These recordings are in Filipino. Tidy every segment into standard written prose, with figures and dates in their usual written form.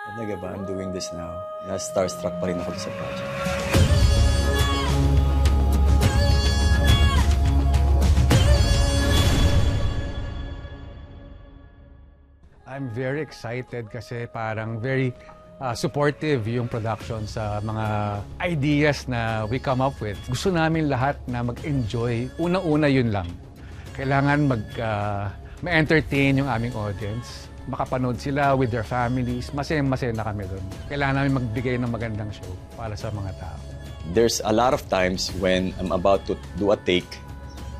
Talaga ba? I'm doing this now. Na-starstruck pa rin ako sa project. I'm very excited kasi parang very supportive yung production sa mga ideas na we come up with. Gusto namin lahat na mag-enjoy. Una-una yun lang. Kailangan ma-entertain yung aming audience. Makapanood sila with their families. Masaya-masaya na kami doon. Kailangan namin magbigay ng magandang show para sa mga tao. There's a lot of times when I'm about to do a take.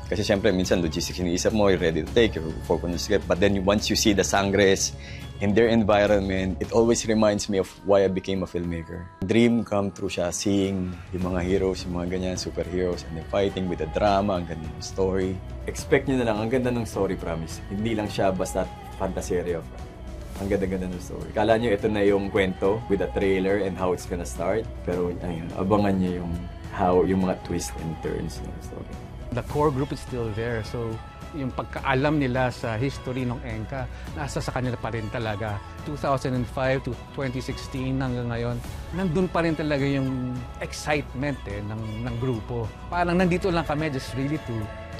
Kasi siyempre, minsan logistics iniisip mo, you're ready to take, you're focused on the script. But then once you see the Sangres in their environment, it always reminds me of why I became a filmmaker. Dream come true siya, seeing yung mga heroes, yung mga ganyan, superheroes, and then fighting with the drama, ang ganda ng story. Expect nyo na lang, ang ganda ng story, promise. Hindi lang siya basta fantaserya. Ang ganda-ganda ng story. Kala nyo ito na yung kwento with a trailer and how it's gonna start. Pero ayun, abangan nyo yung mga twists and turns ng story. The core group is still there. So, yung pagkaalam nila sa history ng Enka, nasa sa kanila pa rin talaga. 2005 to 2016 hanggang ngayon, nandun pa rin talaga yung excitement ng grupo. Parang nandito lang kami just really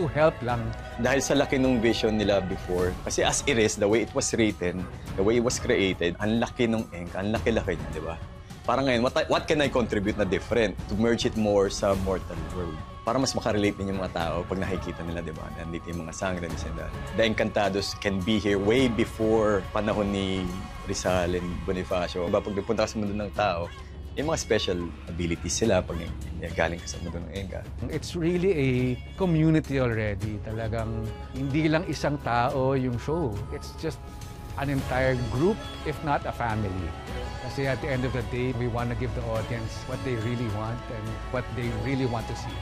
to help lang. Dahil sa laki ng vision nila before, kasi as it is, the way it was written, the way it was created, ang laki ng Enka, ang laki-laki niya, di ba? Parang ngayon, what can I contribute na different to merge it more sa mortal world? Para mas makarelate din yung mga tao pag nakikita nila, di ba? Nandito yung mga Sangres and the Encantados can be here way before panahon ni Rizal and Bonifacio. Diba, pag nagpunta ka sa mundo ng tao, yung mga special abilities sila pag galing ka sa mundo ng Enka. It's really a community already. Talagang hindi lang isang tao yung show. It's just an entire group, if not a family. Kasi at the end of the day, we want to give the audience what they really want and what they really want to see.